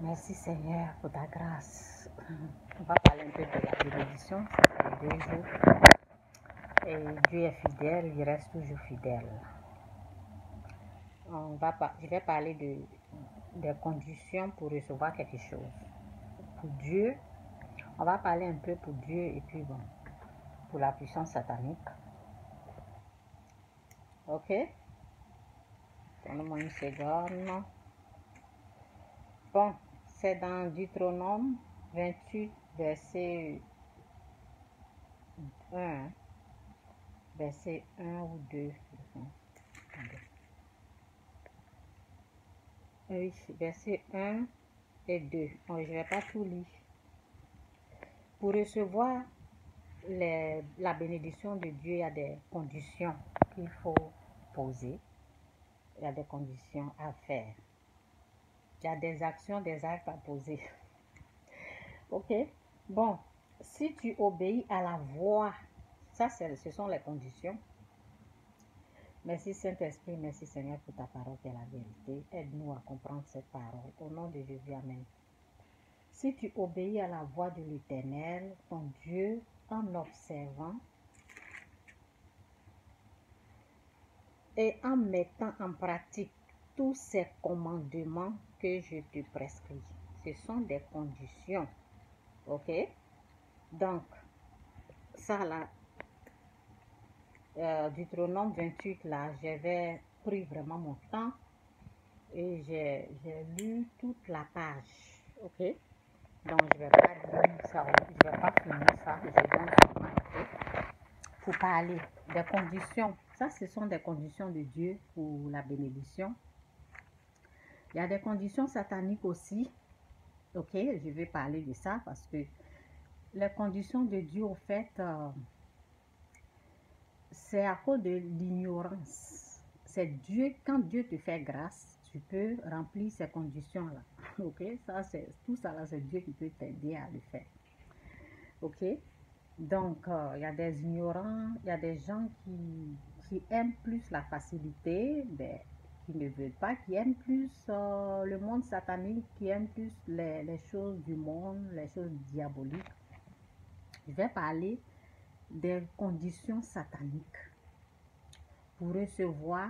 Merci Seigneur pour ta grâce. On va parler un peu de la bénédiction. Ça fait 2 jours. Et Dieu est fidèle, il reste toujours fidèle. Je vais parler des conditions pour recevoir quelque chose. Pour Dieu, on va parler un peu pour Dieu et puis bon, pour la puissance satanique. Ok? Donne-moi une seconde. Bon, c'est dans Deutéronome 28, verset 1. Verset 1 ou 2. Oui, verset 1 et 2. Bon, je ne vais pas tout lire. Pour recevoir la bénédiction de Dieu, il y a des conditions qu'il faut poser. Il y a des conditions à faire. Il y a des actions, des actes à poser. Ok? Bon, si tu obéis à la voix, ça, ce sont les conditions. Merci Saint-Esprit, merci Seigneur pour ta parole qui est la vérité. Aide-nous à comprendre cette parole. Au nom de Jésus, Amen. Si tu obéis à la voix de l'Éternel, ton Dieu, en observant et en mettant en pratique tous ces commandements que je te prescris. Ce sont des conditions. Ok? Donc, ça là, Deutéronome 28 là, j'avais pris vraiment mon temps et j'ai lu toute la page. Ok? Donc, je ne vais pas lire ça, je ne vais pas finir ça, je donne seulement un peu pour parler des conditions. Ça, ce sont des conditions de Dieu pour la bénédiction. Il y a des conditions sataniques aussi. Ok, je vais parler de ça parce que les conditions de Dieu, au fait, c'est à cause de l'ignorance. C'est Dieu, quand Dieu te fait grâce, tu peux remplir ces conditions-là. Ok, ça, c'est tout ça là, c'est Dieu qui peut t'aider à le faire. Ok, donc il y a des ignorants, il y a des gens qui aiment plus la facilité, qui ne veulent pas, qui aiment plus le monde satanique, qui aiment plus les choses du monde, les choses diaboliques. Je vais parler des conditions sataniques pour recevoir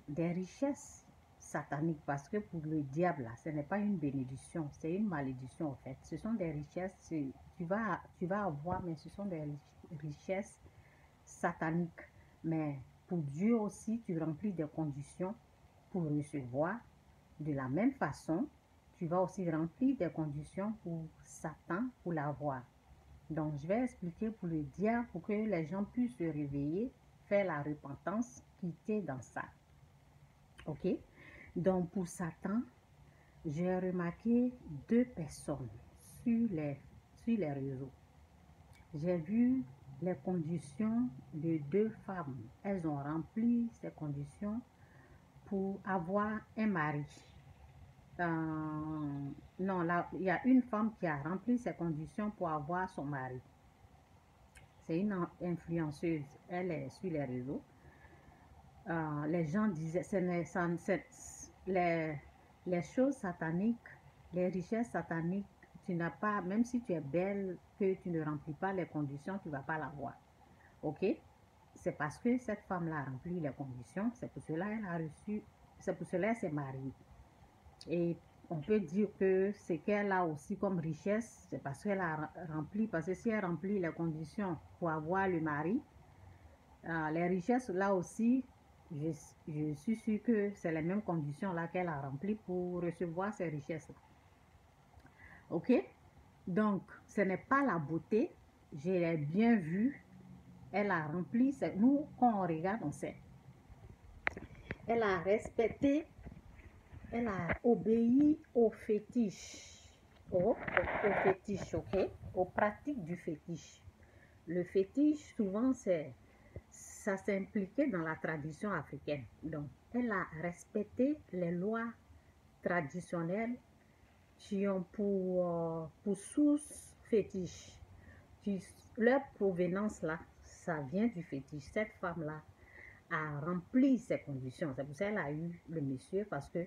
des richesses sataniques, parce que pour le diable, là, ce n'est pas une bénédiction, c'est une malédiction en fait. Ce sont des richesses, tu vas avoir, mais ce sont des richesses sataniques. Mais pour Dieu aussi, tu remplis des conditions pour recevoir. De la même façon, tu vas aussi remplir des conditions pour Satan pour l'avoir. Donc, je vais expliquer pour le diable, pour que les gens puissent se réveiller, faire la repentance, quitter dans ça. Ok? Donc, pour Satan, j'ai remarqué 2 personnes sur les réseaux. J'ai vu les conditions de 2 femmes. Elles ont rempli ces conditions pour avoir un mari. Non, là, il y a une femme qui a rempli ces conditions pour avoir son mari. C'est une influenceuse. Elle est sur les réseaux. Les gens disaient, les choses sataniques, les richesses sataniques, tu n'as pas, même si tu es belle, que tu ne remplis pas les conditions, tu ne vas pas l'avoir. Ok? C'est parce que cette femme-là a rempli les conditions, c'est pour cela qu'elle a reçu, c'est pour cela qu'elle s'est mariée. Et on peut dire que ce qu'elle a aussi comme richesse, c'est parce qu'elle a rempli, parce que si elle remplit les conditions pour avoir le mari, les richesses là aussi, je suis sûre que c'est les mêmes conditions là qu'elle a remplies pour recevoir ces richesses là. Ok? Donc, ce n'est pas la beauté, je l'ai bien vu, elle a rempli, nous quand on regarde, on sait. Elle a respecté, elle a obéi aux fétiches, aux fétiches, ok? Aux pratiques du fétiche. Le fétiche, souvent, ça s'impliquait dans la tradition africaine. Donc, elle a respecté les lois traditionnelles qui ont pour source fétiche. Leur provenance là, ça vient du fétiche. Cette femme-là a rempli ces conditions. C'est pour ça qu'elle a eu le monsieur, parce que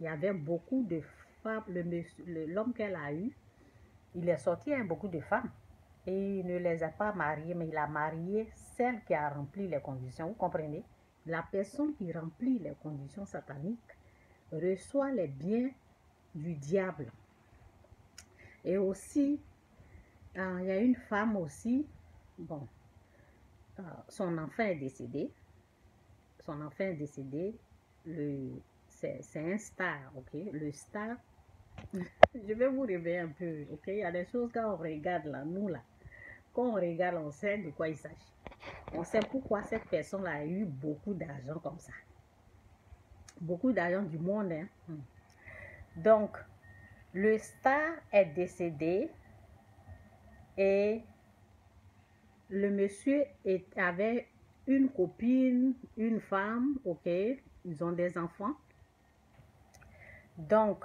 Il y avait beaucoup de femmes, l'homme qu'elle a eu, il est sorti avec beaucoup de femmes. Et il ne les a pas mariées, mais il a marié celle qui a rempli les conditions. Vous comprenez? La personne qui remplit les conditions sataniques reçoit les biens du diable. Et aussi, il y a une femme aussi, bon, son enfant est décédé. Son enfant est décédé. C'est un star, ok? Le star, je vais vous réveiller un peu, ok? Il y a des choses quand on regarde là, nous là, quand on regarde, on sait de quoi il s'agit. On sait pourquoi cette personne-là a eu beaucoup d'argent comme ça. Beaucoup d'argent du monde, hein? Donc, le star est décédé et le monsieur avait une copine, une femme, ok? Ils ont des enfants. Donc,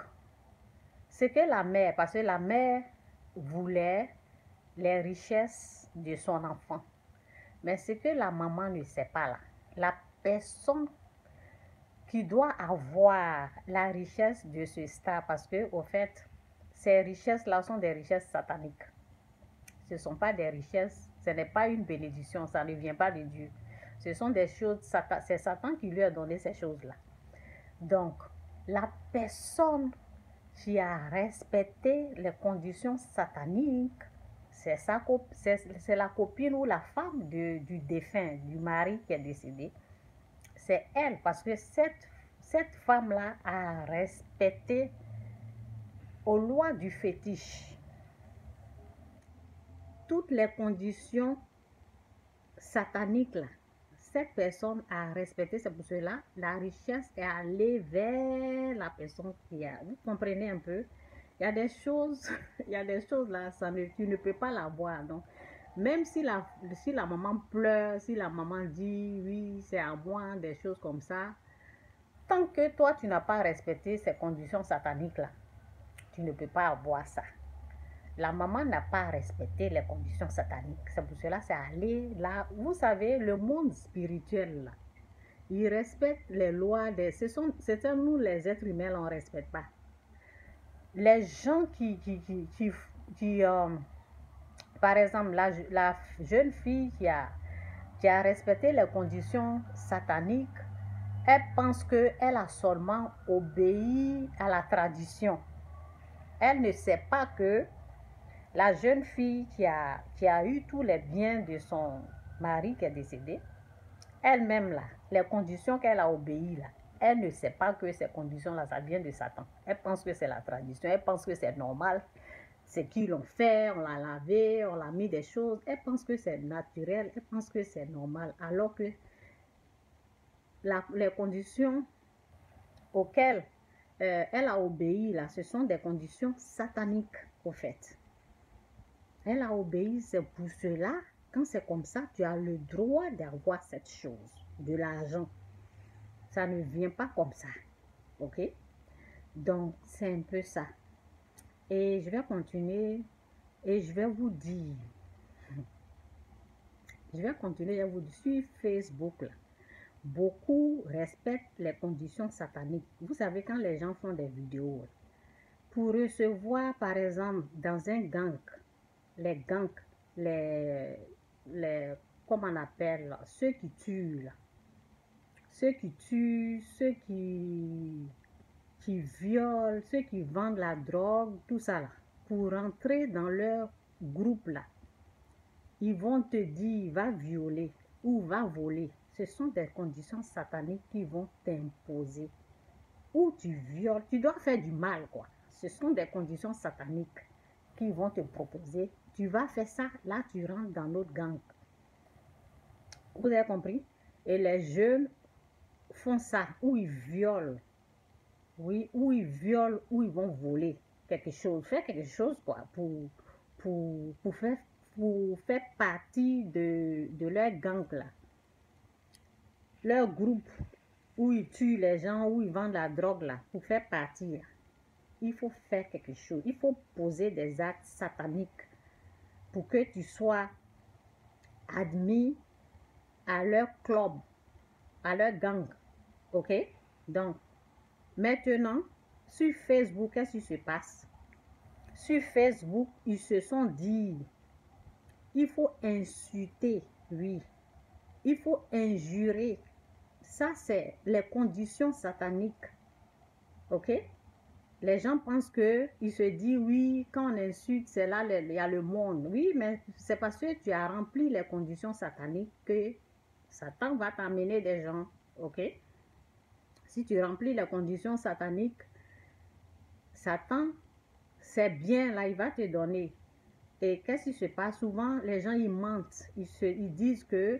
c'est que la mère, parce que la mère voulait les richesses de son enfant. Mais ce que la maman ne sait pas là, la personne qui doit avoir la richesse de ce star, parce que au fait, ces richesses-là sont des richesses sataniques. Ce ne sont pas des richesses, ce n'est pas une bénédiction, ça ne vient pas de Dieu. Ce sont des choses, c'est Satan qui lui a donné ces choses-là. Donc, la personne qui a respecté les conditions sataniques, c'est la copine ou la femme du défunt, du mari qui est décédé. C'est elle, parce que cette femme-là a respecté aux lois du fétiche toutes les conditions sataniques là. Cette personne a respecté, c'est pour cela la richesse est allée vers la personne qui a. Vous comprenez un peu? Il y a des choses, il y a des choses là, tu ne peux pas l'avoir. Donc, même si la maman pleure, si la maman dit oui, c'est à moi, des choses comme ça, tant que toi, tu n'as pas respecté ces conditions sataniques là, tu ne peux pas avoir ça. La maman n'a pas respecté les conditions sataniques. C'est pour cela c'est allé là. Vous savez, le monde spirituel, là, il respecte les lois. C'est nous, les êtres humains, on ne respecte pas. Les gens par exemple, la jeune fille qui a respecté les conditions sataniques, elle pense qu'elle a seulement obéi à la tradition. Elle ne sait pas que la jeune fille qui a eu tous les biens de son mari qui est décédé, elle-même là, les conditions qu'elle a obéies là, elle ne sait pas que ces conditions-là, ça vient de Satan. Elle pense que c'est la tradition, elle pense que c'est normal, c'est qu'ils l'ont fait, on l'a lavé, on l'a mis des choses. Elle pense que c'est naturel, elle pense que c'est normal, alors que les conditions auxquelles elle a obéi là, ce sont des conditions sataniques au fait. Elle a obéi, c'est pour cela, quand c'est comme ça, tu as le droit d'avoir cette chose, de l'argent. Ça ne vient pas comme ça, ok? Donc, c'est un peu ça. Et je vais continuer et je vais vous dire, sur Facebook, là, beaucoup respectent les conditions sataniques. Vous savez, quand les gens font des vidéos, pour recevoir, par exemple, dans un gang, les gangs, les comment on appelle, là, ceux qui tuent, là, ceux qui violent, ceux qui vendent la drogue, tout ça là, pour rentrer dans leur groupe là, ils vont te dire, va violer ou va voler. Ce sont des conditions sataniques qui vont t'imposer. Ou tu violes, tu dois faire du mal, quoi. Ce sont des conditions sataniques qui vont te proposer. Tu vas faire ça, là tu rentres dans notre gang. Vous avez compris? Et les jeunes font ça, ou ils violent. Oui, ou ils violent, ou ils vont voler quelque chose. Faire quelque chose, quoi, pour faire partie de leur gang, là. Leur groupe, où ils tuent les gens, où ils vendent la drogue, là, pour faire partie, là. Il faut faire quelque chose. Il faut poser des actes sataniques pour que tu sois admis à leur club, à leur gang. Ok? Donc, maintenant, Sur Facebook, qu'est-ce qui se passe? Sur Facebook, ils se sont dit, il faut insulter, oui. Il faut injurer. Ça, c'est les conditions sataniques. OK? Les gens pensent que, ils se disent, oui, quand on insulte, c'est là, il y a le monde. Oui, mais c'est parce que tu as rempli les conditions sataniques que Satan va t'amener des gens. OK? Si tu remplis les conditions sataniques, Satan, c'est bien là, il va te donner. Et qu'est-ce qui se passe? Souvent, les gens, ils mentent. Ils disent que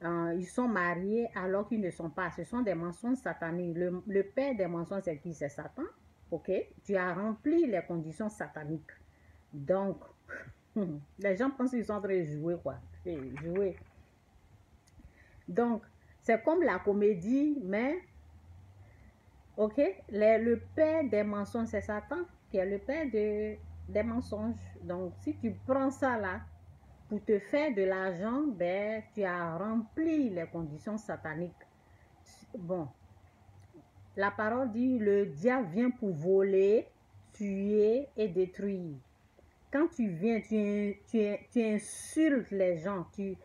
ils sont mariés alors qu'ils ne sont pas. Ce sont des mensonges sataniques. Le père des mensonges, c'est qui? C'est Satan. OK? Tu as rempli les conditions sataniques. Donc, les gens pensent qu'ils sont en train de jouer, quoi. Jouer. Donc, c'est comme la comédie, mais, OK? Le père des mensonges, c'est Satan qui est le père des mensonges. Donc, si tu prends ça là, pour te faire de l'argent, ben, tu as rempli les conditions sataniques. Bon, la parole dit, le diable vient pour voler, tuer et détruire. Quand tu viens, tu insultes les gens, tes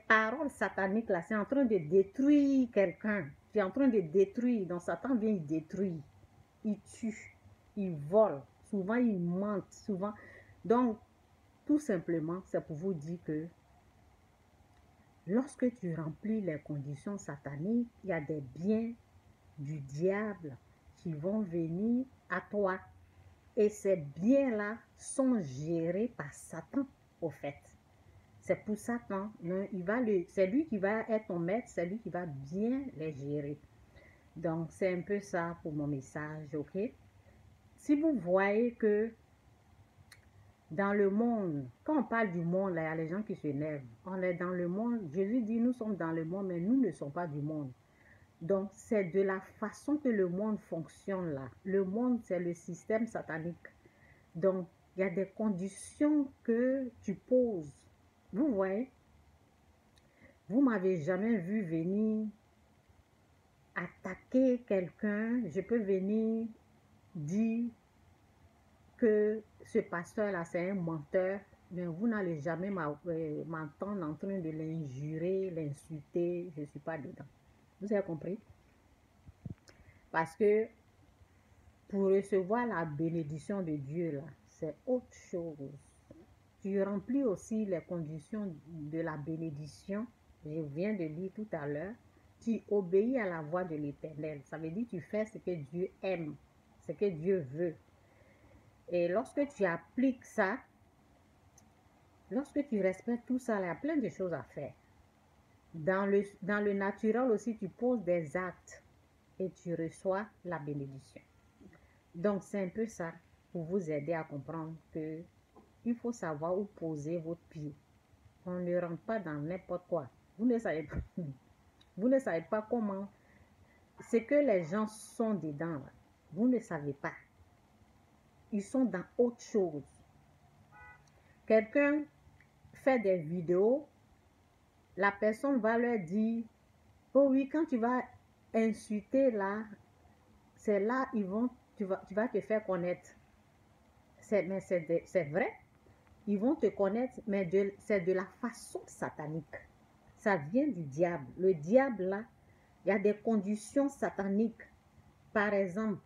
paroles sataniques là, c'est en train de détruire quelqu'un. Tu es en train de détruire, donc Satan vient, il détruit, il tue, il vole, souvent il ment, souvent. Donc, tout simplement, c'est pour vous dire que lorsque tu remplis les conditions sataniques, il y a des biens du diable qui vont venir à toi. Et ces biens-là sont gérés par Satan, au fait. C'est pour Satan. C'est lui qui va être ton maître, c'est lui qui va bien les gérer. Donc, c'est un peu ça pour mon message, ok? Si vous voyez que dans le monde, quand on parle du monde, là, il y a les gens qui s'énervent. On est dans le monde. Jésus dit, nous sommes dans le monde, mais nous ne sommes pas du monde. Donc, c'est de la façon que le monde fonctionne là. Le monde, c'est le système satanique. Donc, il y a des conditions que tu poses. Vous voyez, vous m'avez jamais vu venir attaquer quelqu'un. Je peux venir dire que ce pasteur-là, c'est un menteur, mais vous n'allez jamais m'entendre en train de l'injurer, l'insulter. Je ne suis pas dedans. Vous avez compris? Parce que pour recevoir la bénédiction de Dieu, là, c'est autre chose. Tu remplis aussi les conditions de la bénédiction. Je viens de lire tout à l'heure. Tu obéis à la voix de l'Éternel. Ça veut dire que tu fais ce que Dieu aime, ce que Dieu veut. Et lorsque tu appliques ça, lorsque tu respectes tout ça, il y a plein de choses à faire. Dans le naturel aussi, tu poses des actes et tu reçois la bénédiction. Donc, c'est un peu ça pour vous aider à comprendre que il faut savoir où poser votre pied. On ne rentre pas dans n'importe quoi. Vous ne savez pas, vous ne savez pas comment, ce que les gens sont dedans, là, vous ne savez pas. Ils sont dans autre chose. Quelqu'un fait des vidéos, la personne va leur dire, oh oui, quand tu vas insulter là, c'est là, tu vas te faire connaître. Mais c'est vrai. Ils vont te connaître, mais c'est de la façon satanique. Ça vient du diable. Le diable, là, il y a des conditions sataniques. Par exemple,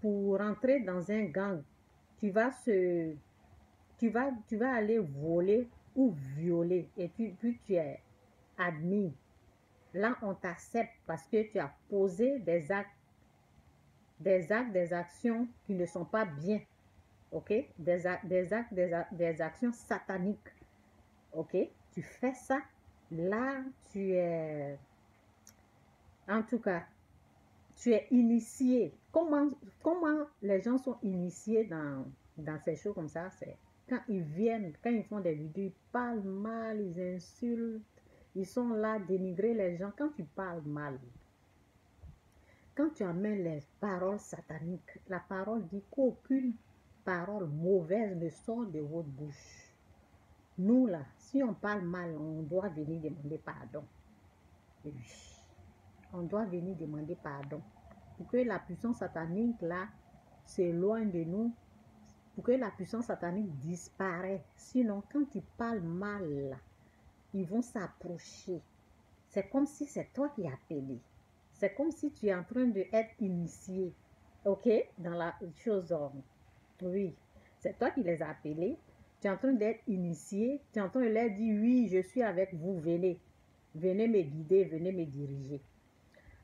pour rentrer dans un gang, tu vas aller voler ou violer et puis tu es admis. Là, on t'accepte parce que tu as posé des actions qui ne sont pas bien. OK? Des actions sataniques. OK? Tu fais ça. Là, tu es... En tout cas, tu es initié. Comment les gens sont initiés dans ces choses comme ça? C'est quand ils viennent, quand ils font des vidéos, ils parlent mal, ils insultent. Ils sont là, dénigrer les gens. Quand tu parles mal, quand tu amènes les paroles sataniques, la parole dit qu'aucune parole mauvaise ne sort de votre bouche. Nous, là, si on parle mal, on doit venir demander pardon. Oui. On doit venir demander pardon. pour que la puissance satanique là s'éloigne de nous, pour que la puissance satanique disparaisse. Sinon, quand tu parles mal là, ils vont s'approcher. C'est comme si c'est toi qui as appelé. C'est comme si tu es en train d'être initié, ok, dans la chose. Oui, c'est toi qui les as appelés. Tu es en train d'être initié. Tu es en train de leur dire, oui, je suis avec vous, venez. Venez me guider, venez me diriger.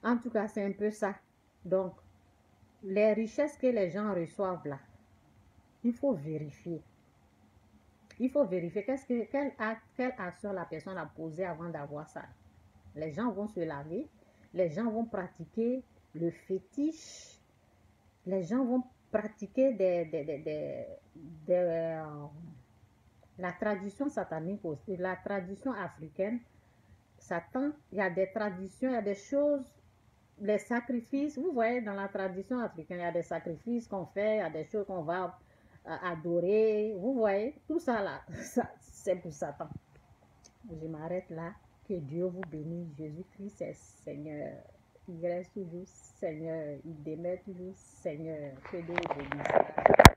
En tout cas, c'est un peu ça. Donc, les richesses que les gens reçoivent là, il faut vérifier. Il faut vérifier quelle action la personne a posée avant d'avoir ça. Les gens vont se laver, les gens vont pratiquer le fétiche, les gens vont pratiquer la tradition satanique aussi, la tradition africaine. Satan, il y a des traditions, il y a des choses, les sacrifices. Vous voyez, dans la tradition africaine, il y a des sacrifices qu'on fait, il y a des choses qu'on va adorer. Vous voyez, tout ça là, c'est pour Satan. Je m'arrête là. Que Dieu vous bénisse. Jésus-Christ est Seigneur. Il reste toujours Seigneur. Il demeure toujours Seigneur. Que Dieu vous bénisse.